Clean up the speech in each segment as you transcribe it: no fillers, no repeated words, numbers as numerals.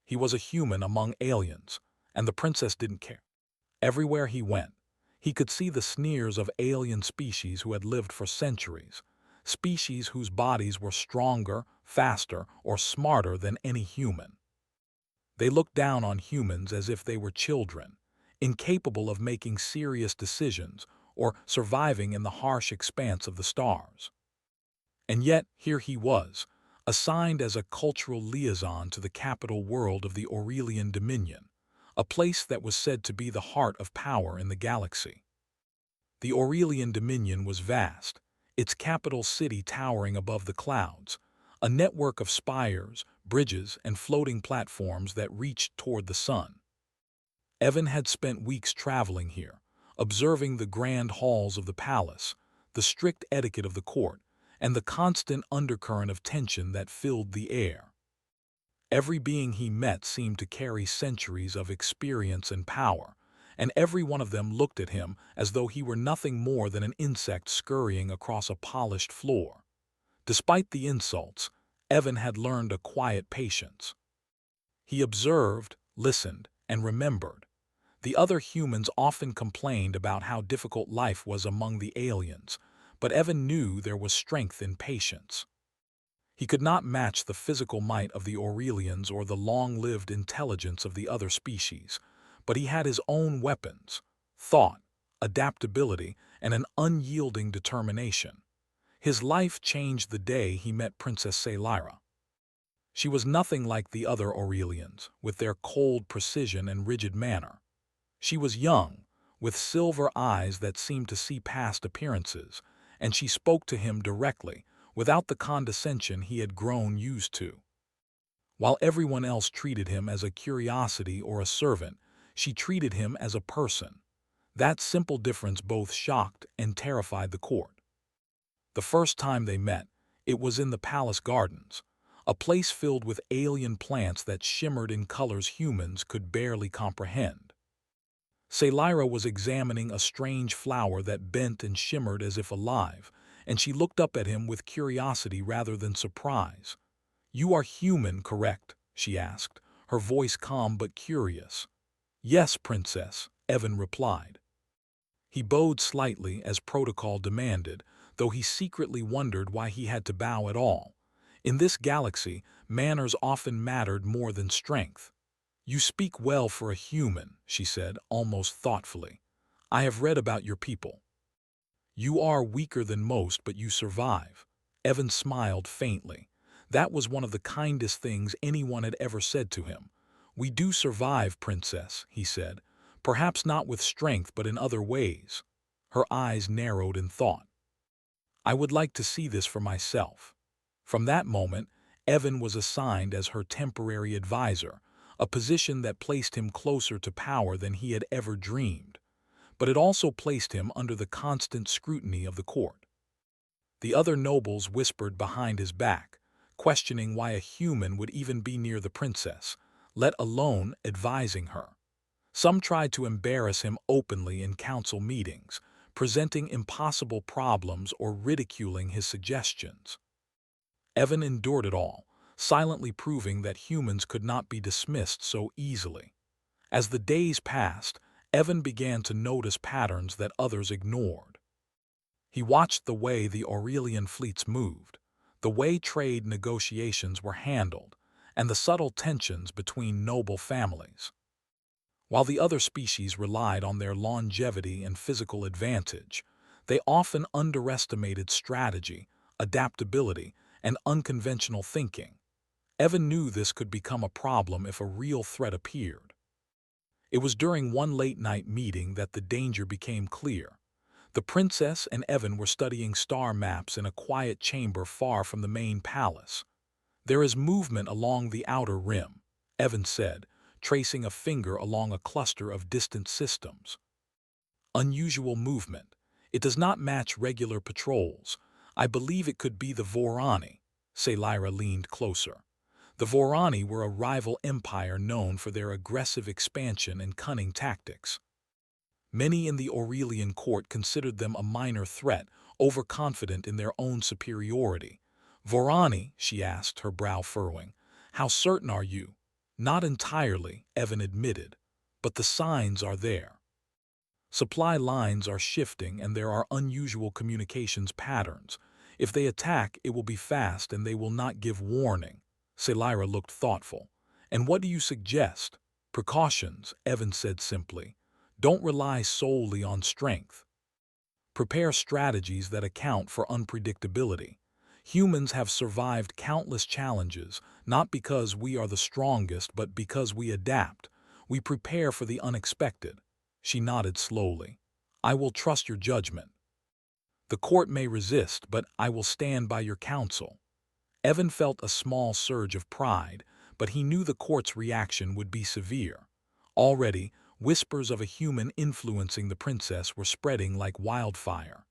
He was a human among aliens, and the princess didn't care. Everywhere he went, he could see the sneers of alien species who had lived for centuries, species whose bodies were stronger, faster, or smarter than any human. They looked down on humans as if they were children, incapable of making serious decisions or surviving in the harsh expanse of the stars. And yet, here he was, assigned as a cultural liaison to the capital world of the Aurelian Dominion, a place that was said to be the heart of power in the galaxy. The Aurelian Dominion was vast, its capital city towering above the clouds, a network of spires, bridges, and floating platforms that reached toward the sun. Evan had spent weeks traveling here, observing the grand halls of the palace, the strict etiquette of the court, and the constant undercurrent of tension that filled the air. Every being he met seemed to carry centuries of experience and power, and every one of them looked at him as though he were nothing more than an insect scurrying across a polished floor. Despite the insults, Evan had learned a quiet patience. He observed, listened, and remembered. The other humans often complained about how difficult life was among the aliens, but Evan knew there was strength in patience. He could not match the physical might of the Aurelians or the long-lived intelligence of the other species, but he had his own weapons: thought, adaptability, and an unyielding determination. His life changed the day he met Princess Selyra. She was nothing like the other Aurelians, with their cold precision and rigid manner. She was young, with silver eyes that seemed to see past appearances, and she spoke to him directly, without the condescension he had grown used to. While everyone else treated him as a curiosity or a servant, she treated him as a person. That simple difference both shocked and terrified the court. The first time they met, it was in the palace gardens, a place filled with alien plants that shimmered in colors humans could barely comprehend. Selyra was examining a strange flower that bent and shimmered as if alive, and she looked up at him with curiosity rather than surprise. "You are human, correct?" she asked, her voice calm but curious. "Yes, Princess," Evan replied. He bowed slightly as protocol demanded, though he secretly wondered why he had to bow at all. In this galaxy, manners often mattered more than strength. "You speak well for a human," she said, almost thoughtfully. "I have read about your people. You are weaker than most, but you survive." Evan smiled faintly. That was one of the kindest things anyone had ever said to him. "We do survive, Princess," he said. "Perhaps not with strength, but in other ways." Her eyes narrowed in thought. "I would like to see this for myself." From that moment, Evan was assigned as her temporary advisor, a position that placed him closer to power than he had ever dreamed. But it also placed him under the constant scrutiny of the court. The other nobles whispered behind his back, questioning why a human would even be near the princess, let alone advising her. Some tried to embarrass him openly in council meetings, presenting impossible problems or ridiculing his suggestions. Evan endured it all, silently proving that humans could not be dismissed so easily. As the days passed, Evan began to notice patterns that others ignored. He watched the way the Aurelian fleets moved, the way trade negotiations were handled, and the subtle tensions between noble families. While the other species relied on their longevity and physical advantage, they often underestimated strategy, adaptability, and unconventional thinking. Evan knew this could become a problem if a real threat appeared. It was during one late-night meeting that the danger became clear. The princess and Evan were studying star maps in a quiet chamber far from the main palace. "There is movement along the outer rim," Evan said, tracing a finger along a cluster of distant systems. "Unusual movement. It does not match regular patrols. I believe it could be the Vorani." Selyra leaned closer. The Vorani were a rival empire known for their aggressive expansion and cunning tactics. Many in the Aurelian court considered them a minor threat, overconfident in their own superiority. "Vorani," she asked, her brow furrowing, "how certain are you?" Not entirely, Evan admitted, but the signs are there. Supply lines are shifting and there are unusual communications patterns. If they attack, it will be fast and they will not give warning. Selira looked thoughtful. And what do you suggest? Precautions, Evan said simply. Don't rely solely on strength. Prepare strategies that account for unpredictability. Humans have survived countless challenges, not because we are the strongest, but because we adapt. We prepare for the unexpected. She nodded slowly. I will trust your judgment. The court may resist, but I will stand by your counsel. Evan felt a small surge of pride, but he knew the court's reaction would be severe. Already, whispers of a human influencing the princess were spreading like wildfire.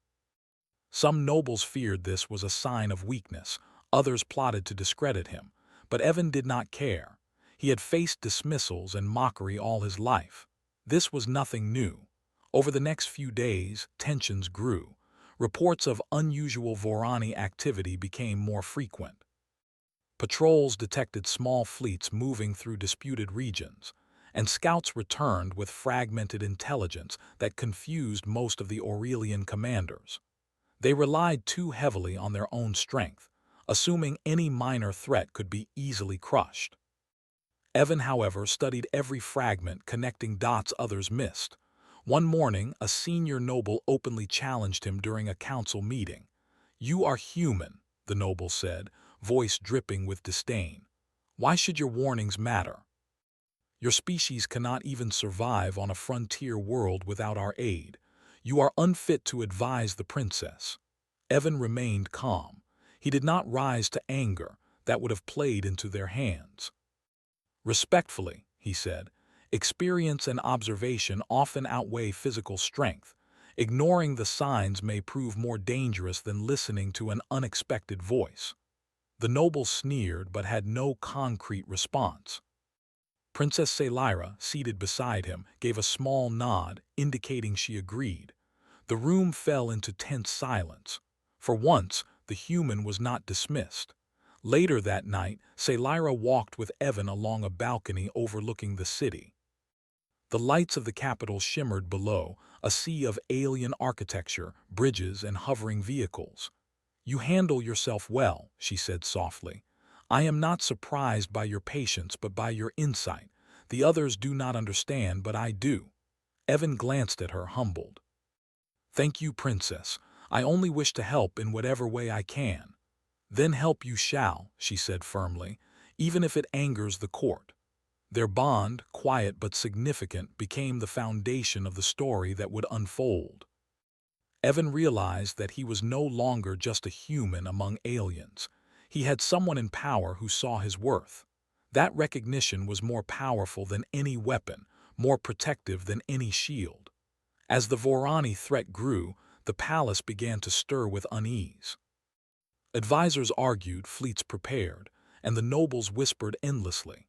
Some nobles feared this was a sign of weakness, others plotted to discredit him, but Evan did not care. He had faced dismissals and mockery all his life. This was nothing new. Over the next few days, tensions grew. Reports of unusual Vorani activity became more frequent. Patrols detected small fleets moving through disputed regions, and scouts returned with fragmented intelligence that confused most of the Aurelian commanders. They relied too heavily on their own strength, assuming any minor threat could be easily crushed. Evan, however, studied every fragment, connecting dots others missed. One morning, a senior noble openly challenged him during a council meeting. "You are human," the noble said, voice dripping with disdain. "Why should your warnings matter? Your species cannot even survive on a frontier world without our aid. You are unfit to advise the princess." Evan remained calm. He did not rise to anger that would have played into their hands. "Respectfully," he said, "experience and observation often outweigh physical strength. Ignoring the signs may prove more dangerous than listening to an unexpected voice." The noble sneered but had no concrete response. Princess Selira, seated beside him, gave a small nod, indicating she agreed. The room fell into tense silence. For once, the human was not dismissed. Later that night, Selira walked with Evan along a balcony overlooking the city. The lights of the capital shimmered below, a sea of alien architecture, bridges, and hovering vehicles. "You handle yourself well," she said softly. "I am not surprised by your patience, but by your insight. The others do not understand, but I do." Evan glanced at her, humbled. "Thank you, Princess. I only wish to help in whatever way I can." "Then help you shall," she said firmly, "even if it angers the court." Their bond, quiet but significant, became the foundation of the story that would unfold. Evan realized that he was no longer just a human among aliens. He had someone in power who saw his worth. That recognition was more powerful than any weapon, more protective than any shield. As the Vorani threat grew, the palace began to stir with unease. Advisors argued, fleets prepared, and the nobles whispered endlessly.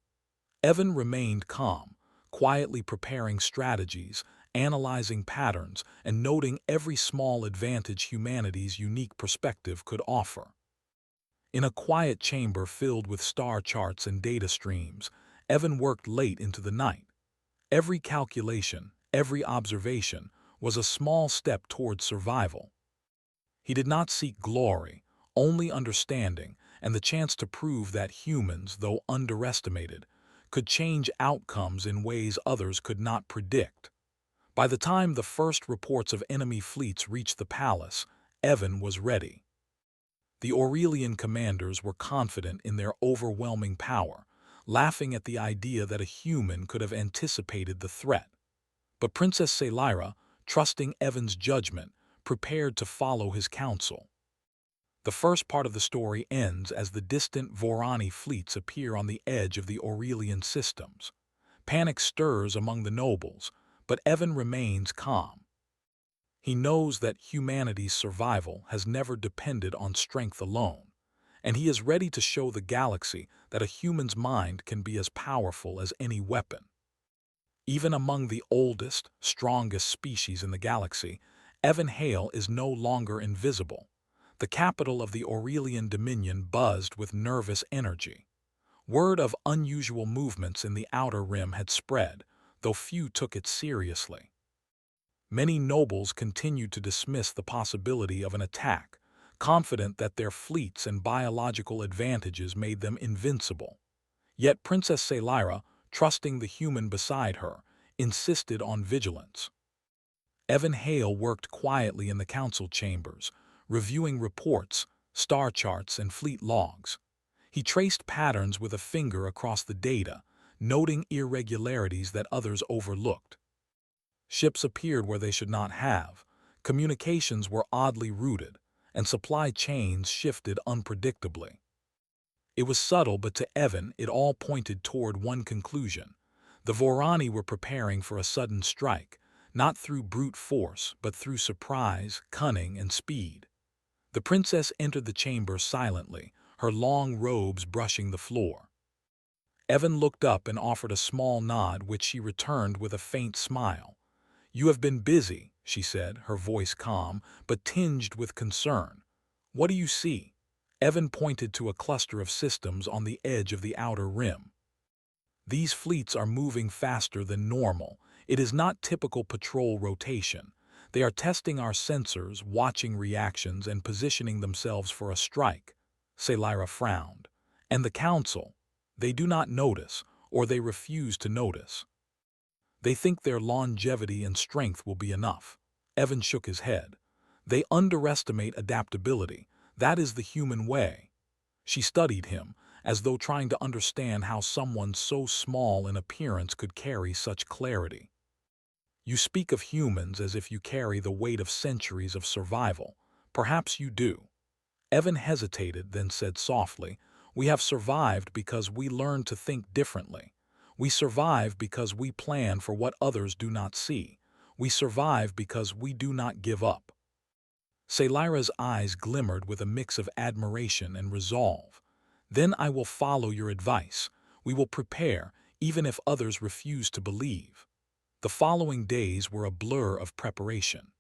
Evan remained calm, quietly preparing strategies, analyzing patterns, and noting every small advantage humanity's unique perspective could offer. In a quiet chamber filled with star charts and data streams, Evan worked late into the night. Every calculation, every observation, was a small step toward survival. He did not seek glory, only understanding and the chance to prove that humans, though underestimated, could change outcomes in ways others could not predict. By the time the first reports of enemy fleets reached the palace, Evan was ready. The Aurelian commanders were confident in their overwhelming power, laughing at the idea that a human could have anticipated the threat. But Princess Selira, trusting Evan's judgment, prepared to follow his counsel. The first part of the story ends as the distant Vorani fleets appear on the edge of the Aurelian systems. Panic stirs among the nobles, but Evan remains calm. He knows that humanity's survival has never depended on strength alone, and he is ready to show the galaxy that a human's mind can be as powerful as any weapon. Even among the oldest, strongest species in the galaxy, Evan Hale is no longer invisible. The capital of the Aurelian Dominion buzzed with nervous energy. Word of unusual movements in the outer rim had spread, though few took it seriously. Many nobles continued to dismiss the possibility of an attack, confident that their fleets and biological advantages made them invincible. Yet Princess Sailira, trusting the human beside her, insisted on vigilance. Evan Hale worked quietly in the council chambers, reviewing reports, star charts, and fleet logs. He traced patterns with a finger across the data, noting irregularities that others overlooked. Ships appeared where they should not have, communications were oddly routed, and supply chains shifted unpredictably. It was subtle, but to Evan it all pointed toward one conclusion. The Vorani were preparing for a sudden strike, not through brute force, but through surprise, cunning, and speed. The princess entered the chamber silently, her long robes brushing the floor. Evan looked up and offered a small nod, which she returned with a faint smile. "You have been busy," she said, her voice calm, but tinged with concern. "What do you see?" Evan pointed to a cluster of systems on the edge of the outer rim. "These fleets are moving faster than normal. It is not typical patrol rotation. They are testing our sensors, watching reactions, and positioning themselves for a strike." Sailira frowned. "And the council? They do not notice, or they refuse to notice. They think their longevity and strength will be enough." Evan shook his head. "They underestimate adaptability. That is the human way." She studied him, as though trying to understand how someone so small in appearance could carry such clarity. "You speak of humans as if you carry the weight of centuries of survival. Perhaps you do." Evan hesitated, then said softly, "We have survived because we learned to think differently. We survive because we plan for what others do not see. We survive because we do not give up." Sailira's eyes glimmered with a mix of admiration and resolve. "Then I will follow your advice. We will prepare, even if others refuse to believe." The following days were a blur of preparation.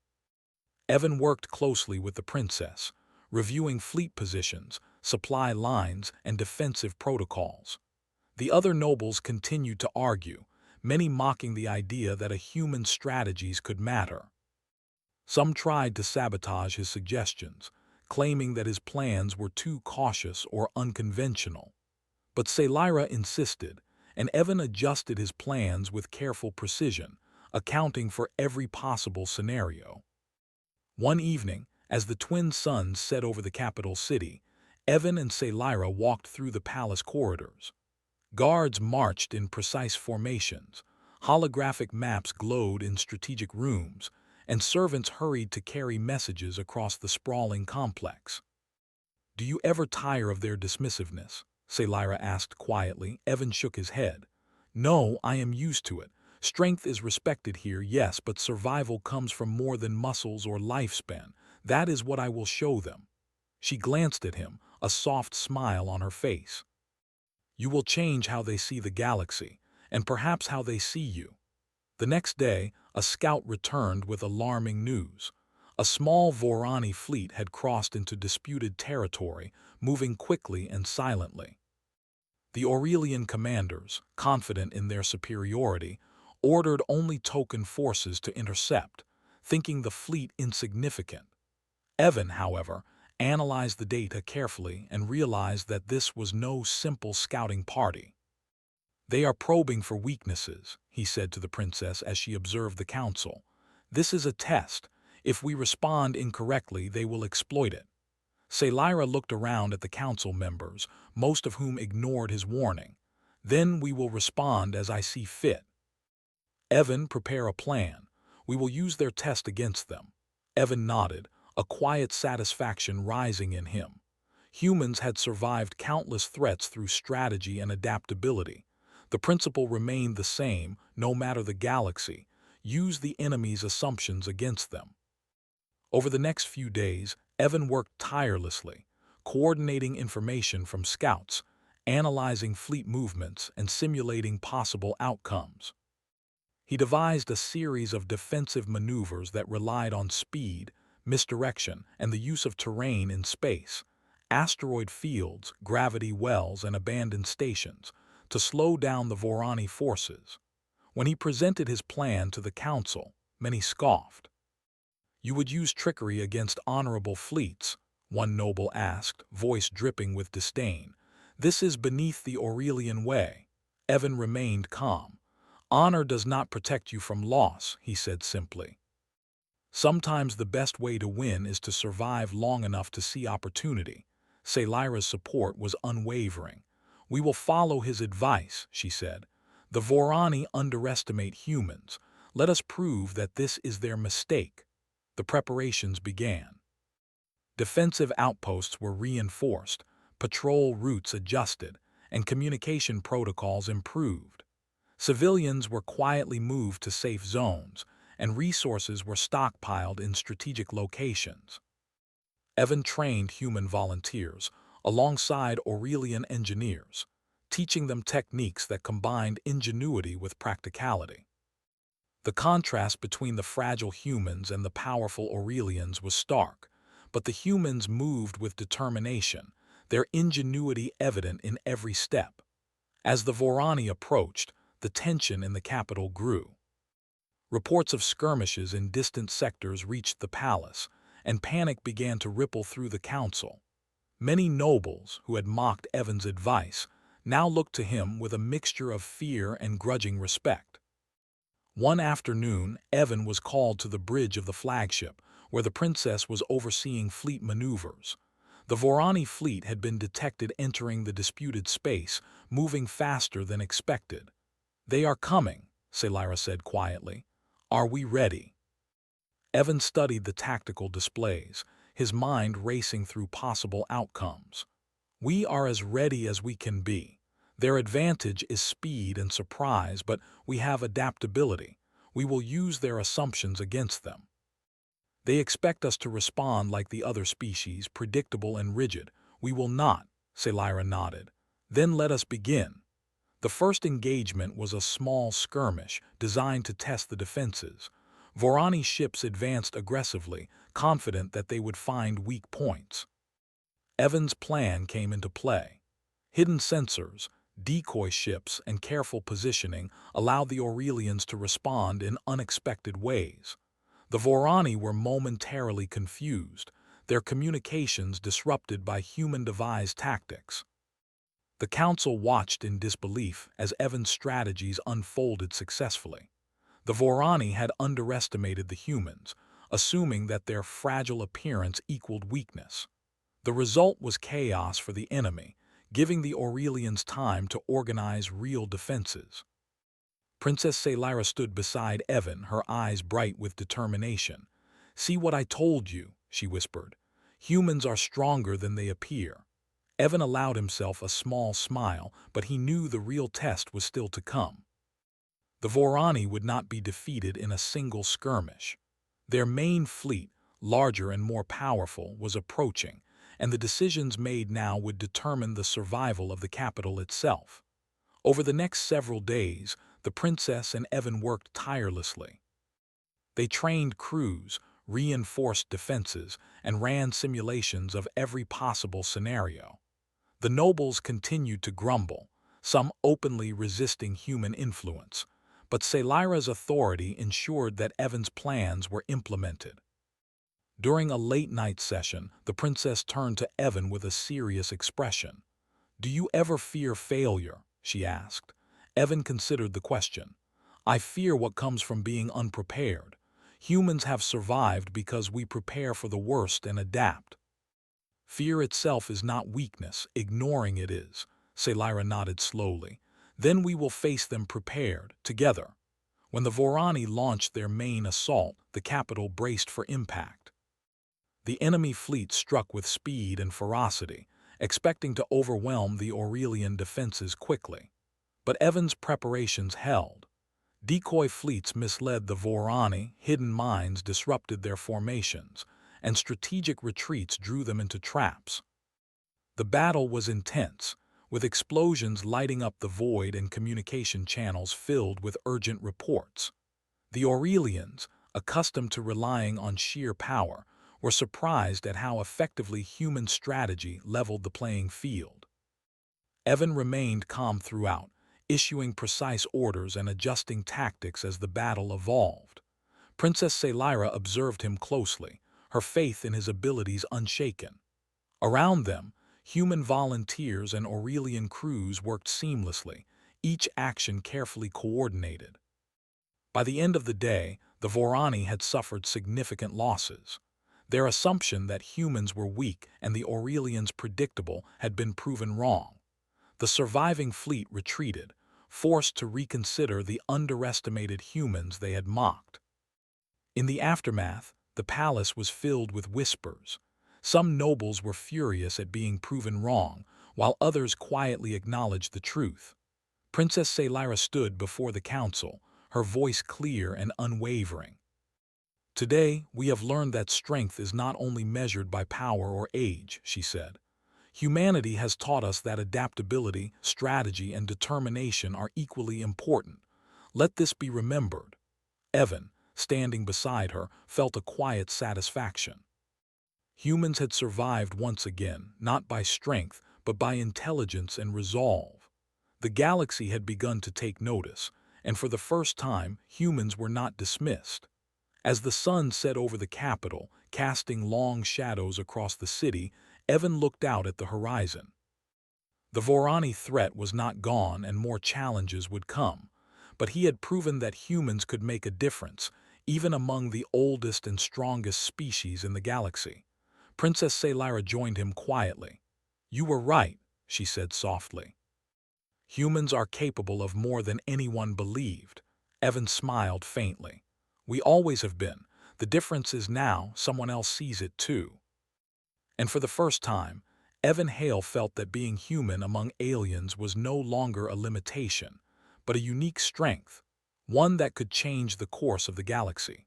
Evan worked closely with the princess, reviewing fleet positions, supply lines, and defensive protocols. The other nobles continued to argue, many mocking the idea that a human's strategies could matter. Some tried to sabotage his suggestions, claiming that his plans were too cautious or unconventional. But Sailira insisted, and Evan adjusted his plans with careful precision, accounting for every possible scenario. One evening, as the twin suns set over the capital city, Evan and Sailira walked through the palace corridors. Guards marched in precise formations, holographic maps glowed in strategic rooms, and servants hurried to carry messages across the sprawling complex. "Do you ever tire of their dismissiveness?" Sailira asked quietly. Evan shook his head. "No, I am used to it. Strength is respected here, yes, but survival comes from more than muscles or lifespan. That is what I will show them." She glanced at him, a soft smile on her face. "You will change how they see the galaxy, and perhaps how they see you." The next day, a scout returned with alarming news. A small Vorani fleet had crossed into disputed territory, moving quickly and silently. The Aurelian commanders, confident in their superiority, ordered only token forces to intercept, thinking the fleet insignificant. Evan, however, analyzed the data carefully and realized that this was no simple scouting party. "They are probing for weaknesses," he said to the princess as she observed the council. "This is a test. If we respond incorrectly, they will exploit it." Sailira looked around at the council members, most of whom ignored his warning. "Then we will respond as I see fit." "Evan, prepare a plan. We will use their test against them." Evan nodded, a quiet satisfaction rising in him. Humans had survived countless threats through strategy and adaptability. The principle remained the same, no matter the galaxy. Use the enemy's assumptions against them. Over the next few days, Evan worked tirelessly, coordinating information from scouts, analyzing fleet movements, and simulating possible outcomes. He devised a series of defensive maneuvers that relied on speed, misdirection, and the use of terrain in space, asteroid fields, gravity wells, and abandoned stations, to slow down the Vorani forces. When he presented his plan to the council, many scoffed. "You would use trickery against honorable fleets?" one noble asked, voice dripping with disdain. "This is beneath the Aurelian way." Evan remained calm. "Honor does not protect you from loss," he said simply. "Sometimes the best way to win is to survive long enough to see opportunity." Selira's support was unwavering. "We will follow his advice," she said. "The Vorani underestimate humans. Let us prove that this is their mistake." The preparations began. Defensive outposts were reinforced, patrol routes adjusted, and communication protocols improved. Civilians were quietly moved to safe zones, and resources were stockpiled in strategic locations. Evan trained human volunteers alongside Aurelian engineers, teaching them techniques that combined ingenuity with practicality. The contrast between the fragile humans and the powerful Aurelians was stark, but the humans moved with determination, their ingenuity evident in every step. As the Vorani approached, the tension in the capital grew. Reports of skirmishes in distant sectors reached the palace, and panic began to ripple through the council. Many nobles, who had mocked Evan's advice, now looked to him with a mixture of fear and grudging respect. One afternoon, Evan was called to the bridge of the flagship, where the princess was overseeing fleet maneuvers. The Vorani fleet had been detected entering the disputed space, moving faster than expected. "They are coming," Selira said quietly. "Are we ready?" Evan studied the tactical displays, his mind racing through possible outcomes. "We are as ready as we can be. Their advantage is speed and surprise, but we have adaptability. We will use their assumptions against them. They expect us to respond like the other species, predictable and rigid. We will not," Selira nodded. "Then let us begin." The first engagement was a small skirmish designed to test the defenses. Vorani ships advanced aggressively, confident that they would find weak points. Evan's plan came into play. Hidden sensors, decoy ships, and careful positioning allowed the Aurelians to respond in unexpected ways. The Vorani were momentarily confused, their communications disrupted by human-devised tactics. The council watched in disbelief as Evan's strategies unfolded successfully. The Vorani had underestimated the humans, assuming that their fragile appearance equaled weakness. The result was chaos for the enemy, giving the Aurelians time to organize real defenses. Princess Selira stood beside Evan, her eyes bright with determination. "See what I told you," she whispered. "Humans are stronger than they appear." Evan allowed himself a small smile, but he knew the real test was still to come. The Vorani would not be defeated in a single skirmish. Their main fleet, larger and more powerful, was approaching, and the decisions made now would determine the survival of the capital itself. Over the next several days, the princess and Evan worked tirelessly. They trained crews, reinforced defenses, and ran simulations of every possible scenario. The nobles continued to grumble, some openly resisting human influence, but Selira's authority ensured that Evan's plans were implemented. During a late-night session, the princess turned to Evan with a serious expression. "Do you ever fear failure?" she asked. Evan considered the question. "I fear what comes from being unprepared. Humans have survived because we prepare for the worst and adapt." "Fear itself is not weakness, ignoring it is," Selira nodded slowly. "Then we will face them prepared, together." When the Vorani launched their main assault, the capital braced for impact. The enemy fleet struck with speed and ferocity, expecting to overwhelm the Aurelian defenses quickly. But Evan's preparations held. Decoy fleets misled the Vorani, hidden mines disrupted their formations, and strategic retreats drew them into traps. The battle was intense, with explosions lighting up the void and communication channels filled with urgent reports. The Aurelians, accustomed to relying on sheer power, were surprised at how effectively human strategy leveled the playing field. Evan remained calm throughout, issuing precise orders and adjusting tactics as the battle evolved. Princess Sailira observed him closely, her faith in his abilities unshaken. Around them, human volunteers and Aurelian crews worked seamlessly, each action carefully coordinated. By the end of the day, the Vorani had suffered significant losses. Their assumption that humans were weak and the Aurelians predictable had been proven wrong. The surviving fleet retreated, forced to reconsider the underestimated humans they had mocked. In the aftermath, the palace was filled with whispers. Some nobles were furious at being proven wrong, while others quietly acknowledged the truth. Princess Sailira stood before the council, her voice clear and unwavering. "Today, we have learned that strength is not only measured by power or age," she said. "Humanity has taught us that adaptability, strategy, and determination are equally important. Let this be remembered." Evan, standing beside her, felt a quiet satisfaction. Humans had survived once again, not by strength, but by intelligence and resolve. The galaxy had begun to take notice, and for the first time, humans were not dismissed. As the sun set over the capital, casting long shadows across the city, Evan looked out at the horizon. The Vorani threat was not gone and more challenges would come, but he had proven that humans could make a difference, even among the oldest and strongest species in the galaxy. Princess Sailira joined him quietly. "You were right," she said softly. "Humans are capable of more than anyone believed." Evan smiled faintly. "We always have been. The difference is now someone else sees it too." And for the first time, Evan Hale felt that being human among aliens was no longer a limitation, but a unique strength, one that could change the course of the galaxy.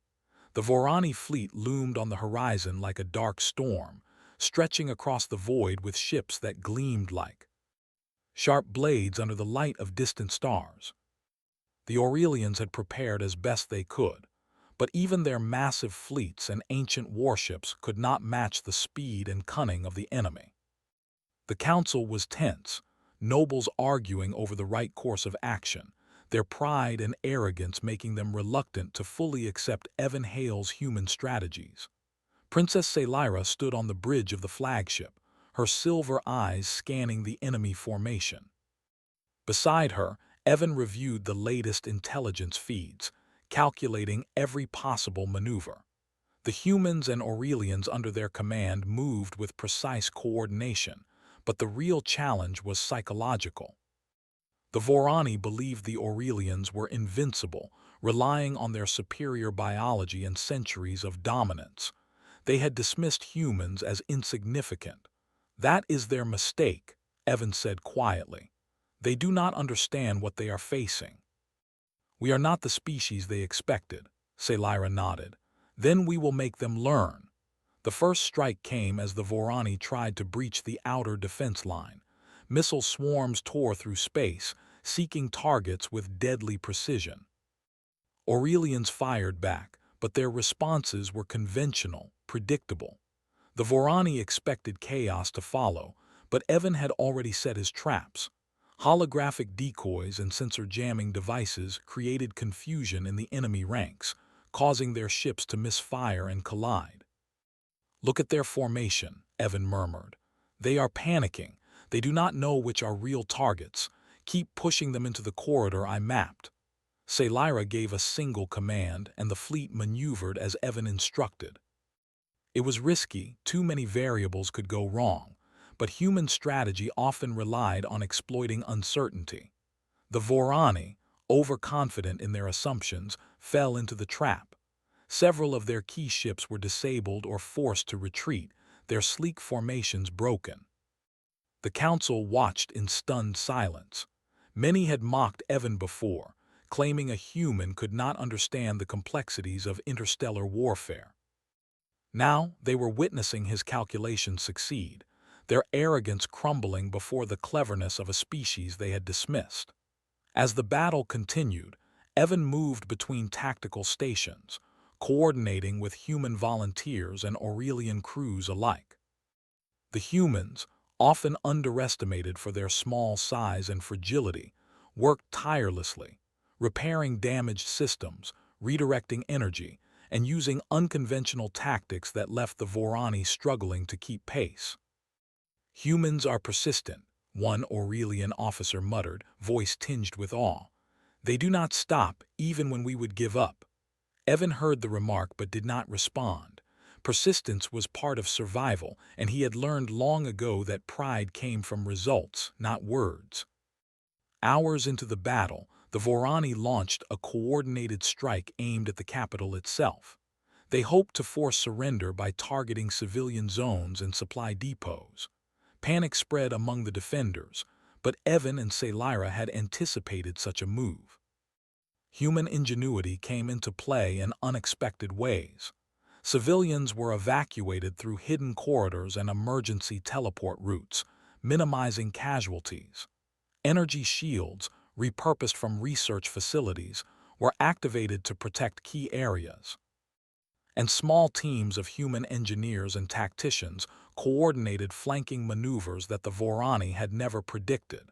The Vorani fleet loomed on the horizon like a dark storm, stretching across the void with ships that gleamed like sharp blades under the light of distant stars. The Aurelians had prepared as best they could, but even their massive fleets and ancient warships could not match the speed and cunning of the enemy. The council was tense, nobles arguing over the right course of action, their pride and arrogance making them reluctant to fully accept Evan Hale's human strategies. Princess Sailira stood on the bridge of the flagship, her silver eyes scanning the enemy formation. Beside her, Evan reviewed the latest intelligence feeds, calculating every possible maneuver. The humans and Aurelians under their command moved with precise coordination, but the real challenge was psychological. The Vorani believed the Aurelians were invincible, relying on their superior biology and centuries of dominance. They had dismissed humans as insignificant. "That is their mistake," Evan said quietly. "They do not understand what they are facing." "We are not the species they expected," Sailira nodded. "Then we will make them learn." The first strike came as the Vorani tried to breach the outer defense line. Missile swarms tore through space, seeking targets with deadly precision. Aurelians fired back, but their responses were conventional, predictable. The Vorani expected chaos to follow, but Evan had already set his traps. Holographic decoys and sensor-jamming devices created confusion in the enemy ranks, causing their ships to misfire and collide. "Look at their formation," Evan murmured. "They are panicking. They do not know which are real targets. Keep pushing them into the corridor I mapped." Sailira gave a single command, and the fleet maneuvered as Evan instructed. It was risky, too many variables could go wrong, but human strategy often relied on exploiting uncertainty. The Vorani, overconfident in their assumptions, fell into the trap. Several of their key ships were disabled or forced to retreat, their sleek formations broken. The council watched in stunned silence. Many had mocked Evan before, claiming a human could not understand the complexities of interstellar warfare. Now they were witnessing his calculations succeed, their arrogance crumbling before the cleverness of a species they had dismissed. As the battle continued, Evan moved between tactical stations, coordinating with human volunteers and Aurelian crews alike. The humans, often underestimated for their small size and fragility, worked tirelessly, repairing damaged systems, redirecting energy, and using unconventional tactics that left the Vorani struggling to keep pace. "Humans are persistent," one Aurelian officer muttered, voice tinged with awe. "They do not stop, even when we would give up." Evan heard the remark but did not respond. Persistence was part of survival, and he had learned long ago that pride came from results, not words. Hours into the battle, the Vorani launched a coordinated strike aimed at the capital itself. They hoped to force surrender by targeting civilian zones and supply depots. Panic spread among the defenders, but Evan and Selyra had anticipated such a move. Human ingenuity came into play in unexpected ways. Civilians were evacuated through hidden corridors and emergency teleport routes, minimizing casualties. Energy shields, repurposed from research facilities, were activated to protect key areas. And small teams of human engineers and tacticians coordinated flanking maneuvers that the Vorani had never predicted.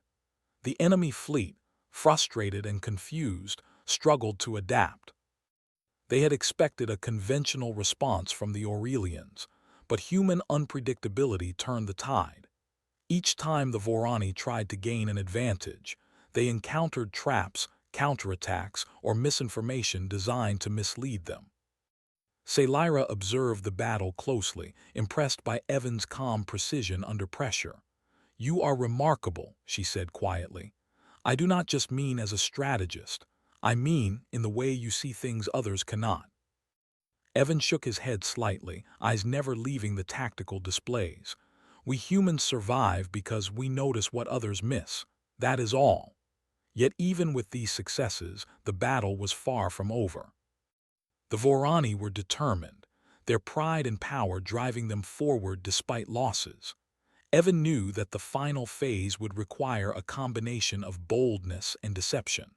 The enemy fleet, frustrated and confused, struggled to adapt. They had expected a conventional response from the Aurelians, but human unpredictability turned the tide. Each time the Vorani tried to gain an advantage, they encountered traps, counterattacks, or misinformation designed to mislead them. Selyra observed the battle closely, impressed by Evan's calm precision under pressure. "You are remarkable," she said quietly. "I do not just mean as a strategist. I mean in the way you see things others cannot." Evan shook his head slightly, eyes never leaving the tactical displays. "We humans survive because we notice what others miss. That is all." Yet even with these successes, the battle was far from over. The Vorani were determined, their pride and power driving them forward despite losses. Evan knew that the final phase would require a combination of boldness and deception.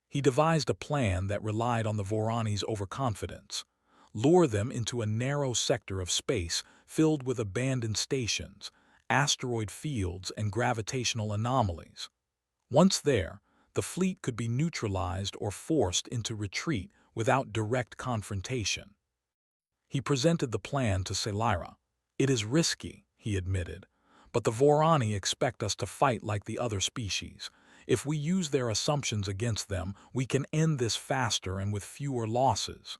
He devised a plan that relied on the Vorani's overconfidence. Lure them into a narrow sector of space filled with abandoned stations, asteroid fields, and gravitational anomalies. Once there, the fleet could be neutralized or forced into retreat without direct confrontation. He presented the plan to Selyra. "It is risky," he admitted, "but the Vorani expect us to fight like the other species. If we use their assumptions against them, we can end this faster and with fewer losses."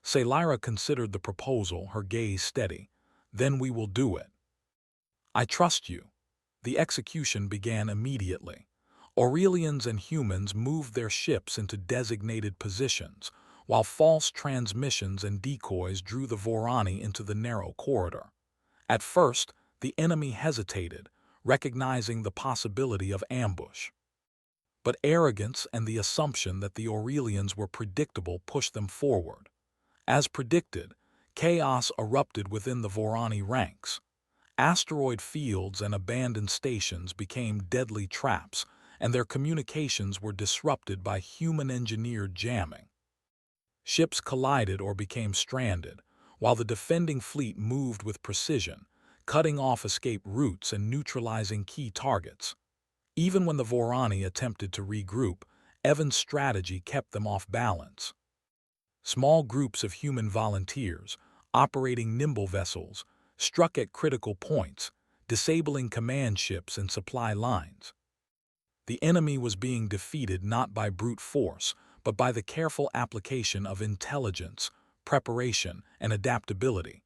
Selyra considered the proposal, her gaze steady. "Then we will do it." "I trust you." The execution began immediately. Aurelians and humans moved their ships into designated positions, while false transmissions and decoys drew the Vorani into the narrow corridor. At first, the enemy hesitated, recognizing the possibility of ambush. But arrogance and the assumption that the Aurelians were predictable pushed them forward. As predicted, chaos erupted within the Vorani ranks. Asteroid fields and abandoned stations became deadly traps, and their communications were disrupted by human-engineered jamming. Ships collided or became stranded, while the defending fleet moved with precision, cutting off escape routes and neutralizing key targets. Even when the Vorani attempted to regroup, Evan's strategy kept them off balance. Small groups of human volunteers, operating nimble vessels, struck at critical points, disabling command ships and supply lines. The enemy was being defeated not by brute force, but by the careful application of intelligence, preparation, and adaptability,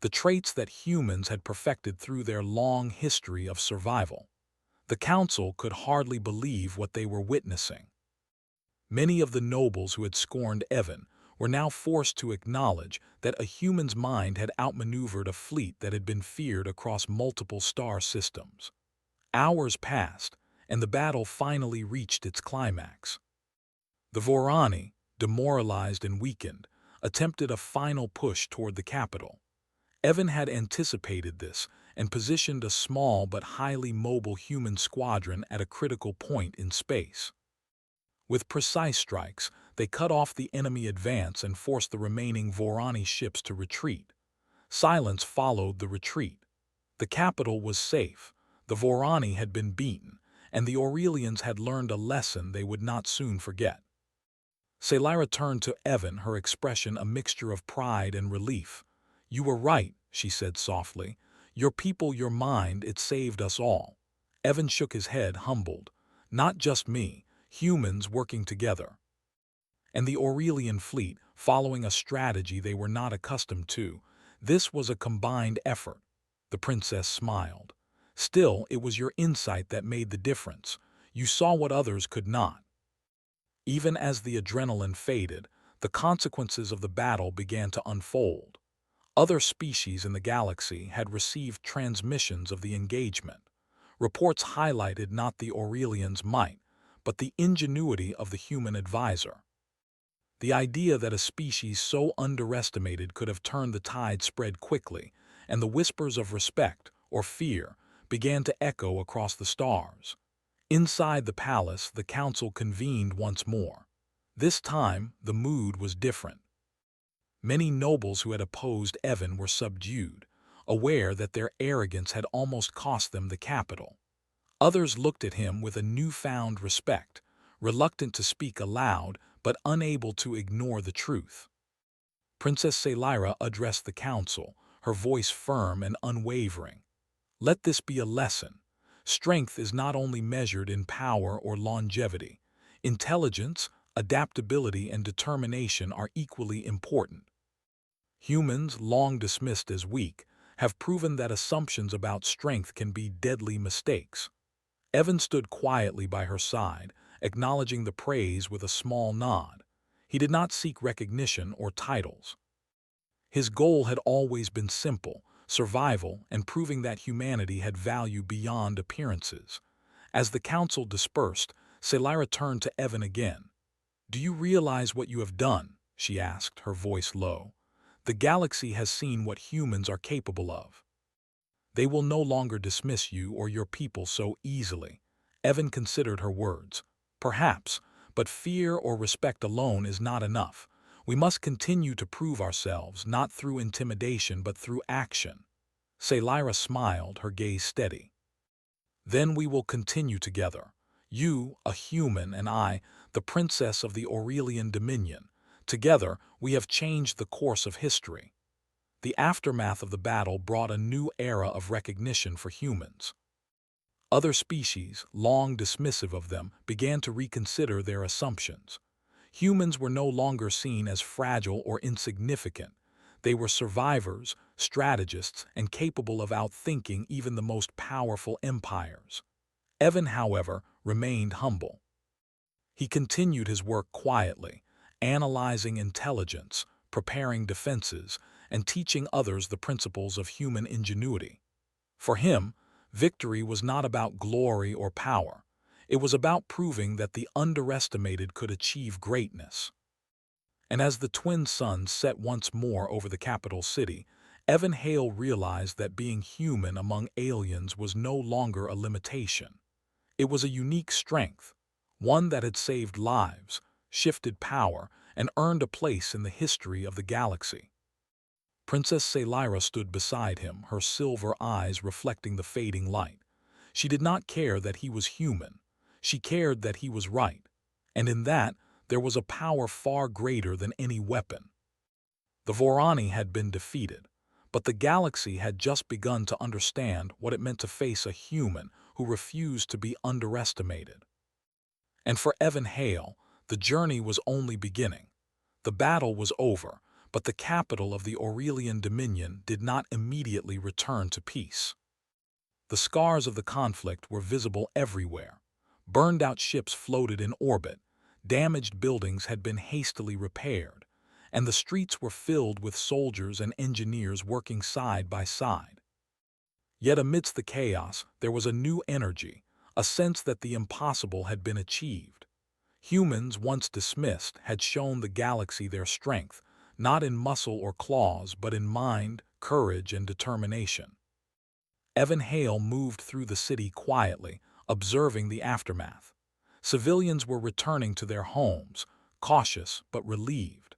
the traits that humans had perfected through their long history of survival. The council could hardly believe what they were witnessing. Many of the nobles who had scorned Evan were now forced to acknowledge that a human's mind had outmaneuvered a fleet that had been feared across multiple star systems. Hours passed, and the battle finally reached its climax. The Vorani, demoralized and weakened, attempted a final push toward the capital. Evan had anticipated this and positioned a small but highly mobile human squadron at a critical point in space. With precise strikes, They cut off the enemy advance and forced the remaining Vorani ships to retreat. Silence followed the retreat. The capital was safe, the Vorani had been beaten, and the Aurelians had learned a lesson they would not soon forget. Selyra turned to Evan, her expression a mixture of pride and relief. "You were right," she said softly. "Your people, your mind, it saved us all." Evan shook his head, humbled. "Not just me, humans working together." And the Aurelian fleet, following a strategy they were not accustomed to. This was a combined effort. The princess smiled. "Still, it was your insight that made the difference. You saw what others could not." Even as the adrenaline faded, the consequences of the battle began to unfold. Other species in the galaxy had received transmissions of the engagement. Reports highlighted not the Aurelians' might, but the ingenuity of the human advisor. The idea that a species so underestimated could have turned the tide spread quickly, and the whispers of respect, or fear, began to echo across the stars. Inside the palace, the council convened once more. This time, the mood was different. Many nobles who had opposed Evan were subdued, aware that their arrogance had almost cost them the capital. Others looked at him with a newfound respect, reluctant to speak aloud but unable to ignore the truth. Princess Selyra addressed the council, her voice firm and unwavering. "Let this be a lesson. Strength is not only measured in power or longevity. Intelligence, adaptability, and determination are equally important. Humans, long dismissed as weak, have proven that assumptions about strength can be deadly mistakes." Evan stood quietly by her side, acknowledging the praise with a small nod. He did not seek recognition or titles. His goal had always been simple: survival and proving that humanity had value beyond appearances. As the council dispersed, Selyra turned to Evan again. "Do you realize what you have done?" she asked, her voice low. "The galaxy has seen what humans are capable of. They will no longer dismiss you or your people so easily." Evan considered her words. "Perhaps, but fear or respect alone is not enough. We must continue to prove ourselves, not through intimidation but through action." Selyra smiled, her gaze steady. "Then we will continue together. You, a human, and I, the princess of the Aurelian Dominion. Together, we have changed the course of history." The aftermath of the battle brought a new era of recognition for humans. Other species, long dismissive of them, began to reconsider their assumptions. Humans were no longer seen as fragile or insignificant. They were survivors, strategists, and capable of outthinking even the most powerful empires. Evan, however, remained humble. He continued his work quietly, analyzing intelligence, preparing defenses, and teaching others the principles of human ingenuity. For him, victory was not about glory or power. It was about proving that the underestimated could achieve greatness. And as the twin suns set once more over the capital city, Evan Hale realized that being human among aliens was no longer a limitation. It was a unique strength, one that had saved lives, shifted power, and earned a place in the history of the galaxy. Princess Selyra stood beside him, her silver eyes reflecting the fading light. She did not care that he was human. She cared that he was right. And in that, there was a power far greater than any weapon. The Vorani had been defeated, but the galaxy had just begun to understand what it meant to face a human who refused to be underestimated. And for Evan Hale, the journey was only beginning. The battle was over, but the capital of the Aurelian Dominion did not immediately return to peace. The scars of the conflict were visible everywhere. Burned-out ships floated in orbit, damaged buildings had been hastily repaired, and the streets were filled with soldiers and engineers working side by side. Yet amidst the chaos, there was a new energy, a sense that the impossible had been achieved. Humans, once dismissed, had shown the galaxy their strength, not in muscle or claws, but in mind, courage, and determination. Evan Hale moved through the city quietly, observing the aftermath. Civilians were returning to their homes, cautious but relieved.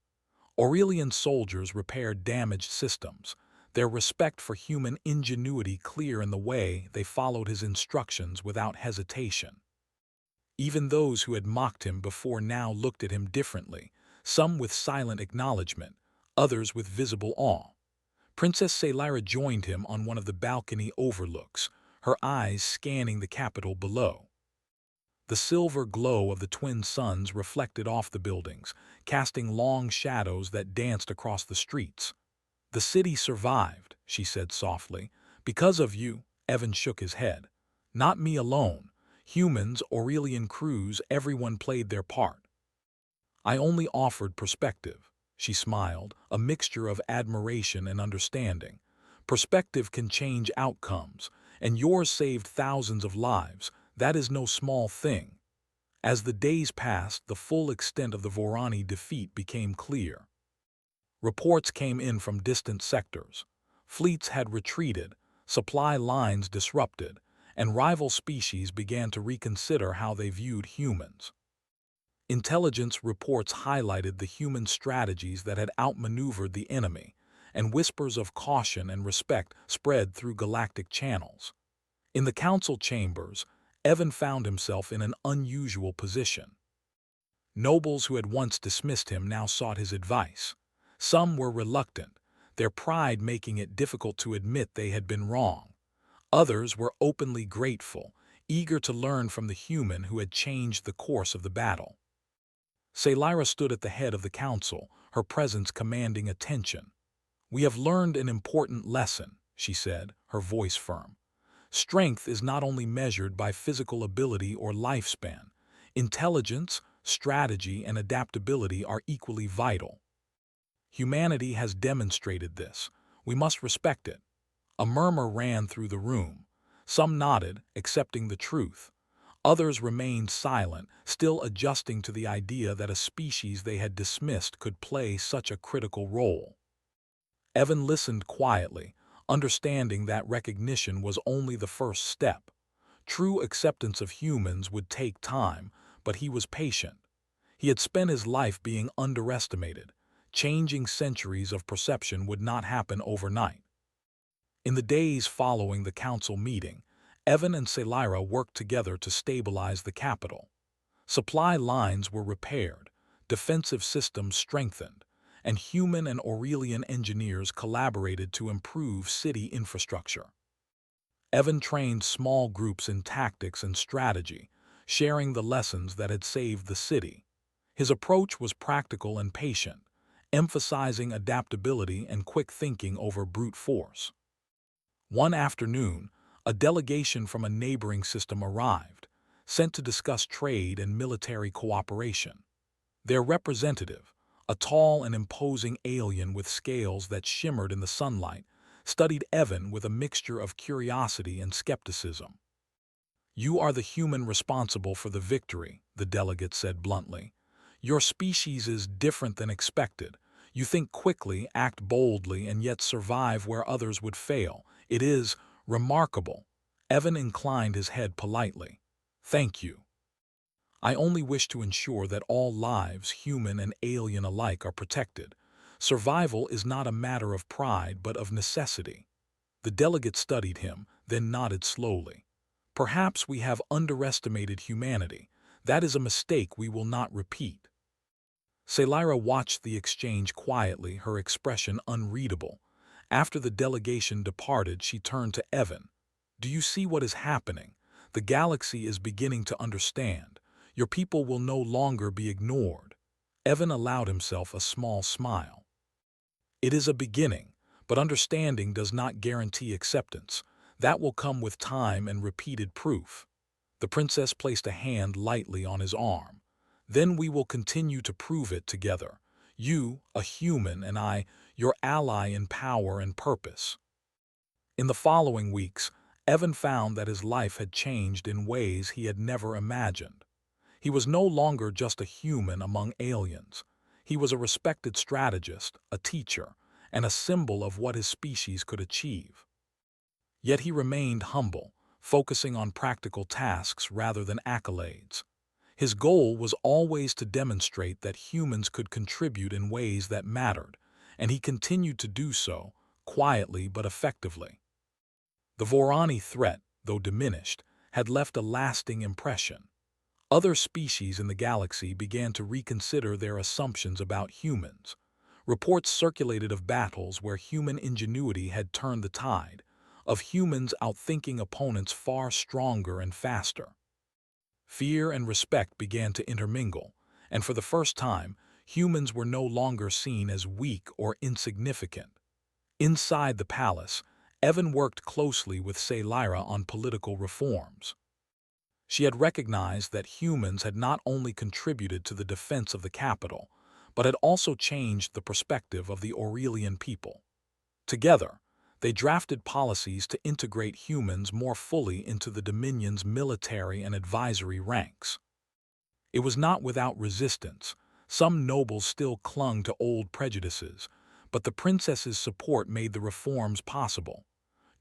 Aurelian soldiers repaired damaged systems, their respect for human ingenuity clear in the way they followed his instructions without hesitation. Even those who had mocked him before now looked at him differently, some with silent acknowledgement, others with visible awe. Princess Selyra joined him on one of the balcony overlooks, her eyes scanning the capital below. The silver glow of the twin suns reflected off the buildings, casting long shadows that danced across the streets. "The city survived," she said softly. "Because of you." Evan shook his head. "Not me alone. Humans, Aurelian crews, everyone played their part. I only offered perspective." She smiled, a mixture of admiration and understanding. "Perspective can change outcomes, and yours saved thousands of lives. That is no small thing." As the days passed, the full extent of the Vorani defeat became clear. Reports came in from distant sectors. Fleets had retreated, supply lines disrupted, and rival species began to reconsider how they viewed humans. Intelligence reports highlighted the human strategies that had outmaneuvered the enemy, and whispers of caution and respect spread through galactic channels. In the council chambers, Evan found himself in an unusual position. Nobles who had once dismissed him now sought his advice. Some were reluctant, their pride making it difficult to admit they had been wrong. Others were openly grateful, eager to learn from the human who had changed the course of the battle. Selyra stood at the head of the council, her presence commanding attention. "We have learned an important lesson," she said, her voice firm. "Strength is not only measured by physical ability or lifespan. Intelligence, strategy, and adaptability are equally vital. Humanity has demonstrated this. We must respect it." A murmur ran through the room. Some nodded, accepting the truth. Others remained silent, still adjusting to the idea that a species they had dismissed could play such a critical role. Evan listened quietly, understanding that recognition was only the first step. True acceptance of humans would take time, but he was patient. He had spent his life being underestimated. Changing centuries of perception would not happen overnight. In the days following the council meeting, Evan and Selyra worked together to stabilize the capital. Supply lines were repaired, defensive systems strengthened, and human and Aurelian engineers collaborated to improve city infrastructure. Evan trained small groups in tactics and strategy, sharing the lessons that had saved the city. His approach was practical and patient, emphasizing adaptability and quick thinking over brute force. One afternoon, a delegation from a neighboring system arrived, sent to discuss trade and military cooperation. Their representative, a tall and imposing alien with scales that shimmered in the sunlight, studied Evan with a mixture of curiosity and skepticism. "You are the human responsible for the victory," the delegate said bluntly. "Your species is different than expected. You think quickly, act boldly, and yet survive where others would fail. It is remarkable." Evan inclined his head politely. "Thank you. I only wish to ensure that all lives, human and alien alike, are protected. Survival is not a matter of pride but of necessity." The delegate studied him, then nodded slowly. "Perhaps we have underestimated humanity. That is a mistake we will not repeat." Selyra watched the exchange quietly, her expression unreadable. After the delegation departed, she turned to Evan. "Do you see what is happening? The galaxy is beginning to understand. Your people will no longer be ignored." Evan allowed himself a small smile. "It is a beginning, but understanding does not guarantee acceptance. That will come with time and repeated proof." The princess placed a hand lightly on his arm. "Then we will continue to prove it together. You, a human, and I, your ally in power and purpose." In the following weeks, Evan found that his life had changed in ways he had never imagined. He was no longer just a human among aliens. He was a respected strategist, a teacher, and a symbol of what his species could achieve. Yet he remained humble, focusing on practical tasks rather than accolades. His goal was always to demonstrate that humans could contribute in ways that mattered, and he continued to do so, quietly but effectively. The Vorani threat, though diminished, had left a lasting impression. Other species in the galaxy began to reconsider their assumptions about humans. Reports circulated of battles where human ingenuity had turned the tide, of humans outthinking opponents far stronger and faster. Fear and respect began to intermingle, and for the first time, humans were no longer seen as weak or insignificant. Inside the palace, Evan worked closely with Lyra on political reforms. She had recognized that humans had not only contributed to the defense of the capital, but had also changed the perspective of the Aurelian people. Together, they drafted policies to integrate humans more fully into the Dominion's military and advisory ranks. It was not without resistance. Some nobles still clung to old prejudices, but the princess's support made the reforms possible.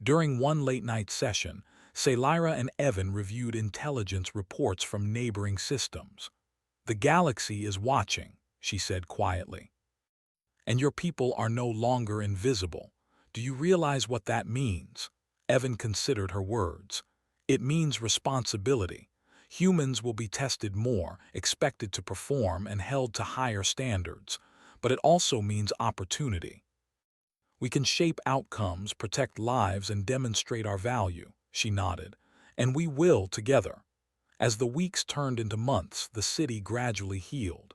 During one late-night session, Lyra and Evan reviewed intelligence reports from neighboring systems. "The galaxy is watching," she said quietly. "And your people are no longer invisible. Do you realize what that means?" Evan considered her words. "It means responsibility. Humans will be tested more, expected to perform, and held to higher standards. But it also means opportunity. We can shape outcomes, protect lives, and demonstrate our value," she nodded. "And we will together." As the weeks turned into months, the city gradually healed.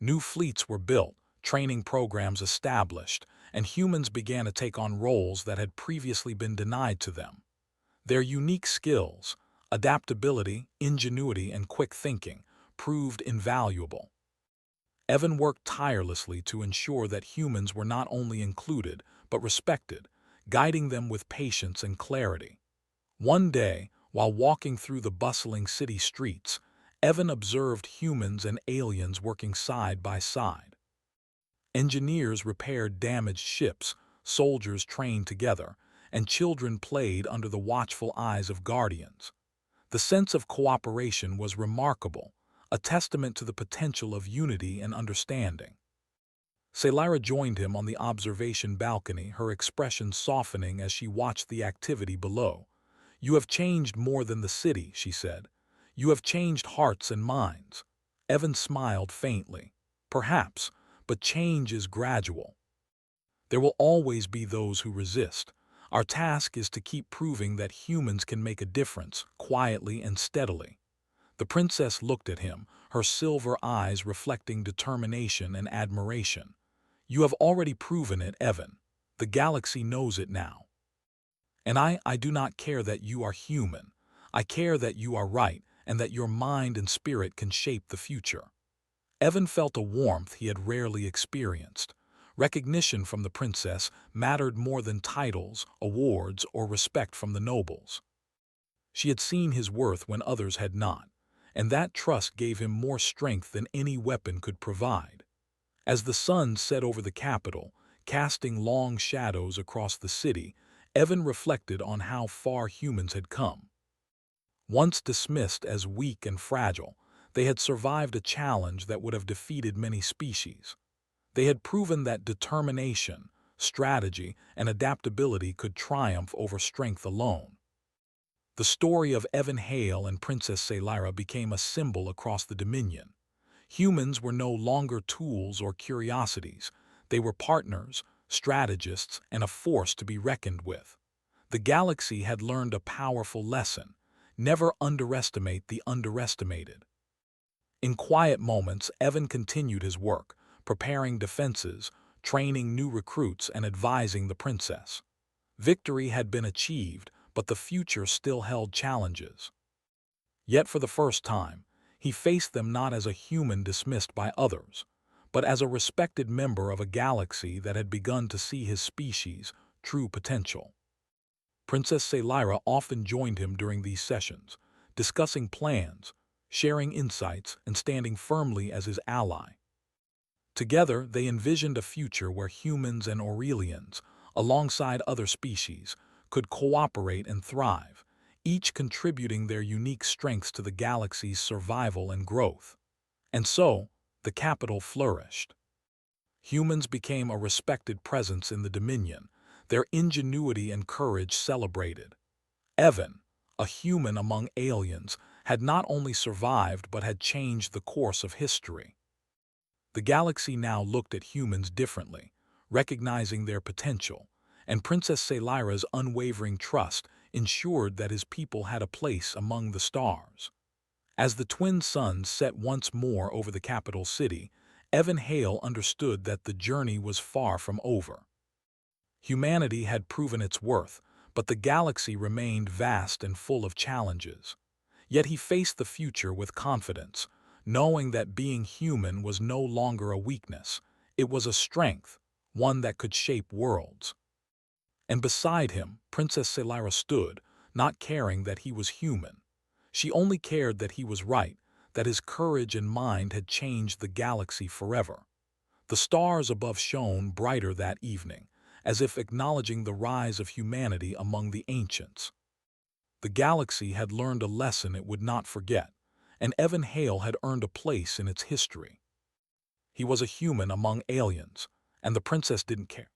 New fleets were built, training programs established, and humans began to take on roles that had previously been denied to them. Their unique skills, adaptability, ingenuity, and quick thinking, proved invaluable. Evan worked tirelessly to ensure that humans were not only included, but respected, guiding them with patience and clarity. One day, while walking through the bustling city streets, Evan observed humans and aliens working side by side. Engineers repaired damaged ships, soldiers trained together, and children played under the watchful eyes of guardians. The sense of cooperation was remarkable, a testament to the potential of unity and understanding. Lyra joined him on the observation balcony, her expression softening as she watched the activity below. "You have changed more than the city," she said. "You have changed hearts and minds." Evan smiled faintly. "Perhaps, but change is gradual. There will always be those who resist. Our task is to keep proving that humans can make a difference, quietly and steadily." The princess looked at him, her silver eyes reflecting determination and admiration. "You have already proven it, Evan. The galaxy knows it now. And I do not care that you are human. I care that you are right and that your mind and spirit can shape the future." Evan felt a warmth he had rarely experienced. Recognition from the princess mattered more than titles, awards, or respect from the nobles. She had seen his worth when others had not, and that trust gave him more strength than any weapon could provide. As the sun set over the capital, casting long shadows across the city, Evan reflected on how far humans had come. Once dismissed as weak and fragile, they had survived a challenge that would have defeated many species. They had proven that determination, strategy, and adaptability could triumph over strength alone. The story of Evan Hale and Princess Lyra became a symbol across the Dominion. Humans were no longer tools or curiosities. They were partners, strategists, and a force to be reckoned with. The galaxy had learned a powerful lesson: never underestimate the underestimated. In quiet moments, Evan continued his work, preparing defenses, training new recruits, and advising the princess. Victory had been achieved, but the future still held challenges. Yet for the first time, he faced them not as a human dismissed by others, but as a respected member of a galaxy that had begun to see his species' true potential. Princess Lyra often joined him during these sessions, discussing plans, sharing insights, and standing firmly as his ally. Together, they envisioned a future where humans and Aurelians, alongside other species, could cooperate and thrive. each contributing their unique strengths to the galaxy's survival and growth. And so, the capital flourished. Humans became a respected presence in the Dominion, their ingenuity and courage celebrated. Evan, a human among aliens, had not only survived but had changed the course of history. The galaxy now looked at humans differently, recognizing their potential, and Princess Celira's unwavering trust ensured that his people had a place among the stars. As the twin suns set once more over the capital city, Evan Hale understood that the journey was far from over. Humanity had proven its worth, but the galaxy remained vast and full of challenges. Yet he faced the future with confidence, knowing that being human was no longer a weakness, it was a strength, one that could shape worlds. And beside him, Princess Celira stood, not caring that he was human. She only cared that he was right, that his courage and mind had changed the galaxy forever. The stars above shone brighter that evening, as if acknowledging the rise of humanity among the ancients. The galaxy had learned a lesson it would not forget, and Evan Hale had earned a place in its history. He was a human among aliens, and the princess didn't care.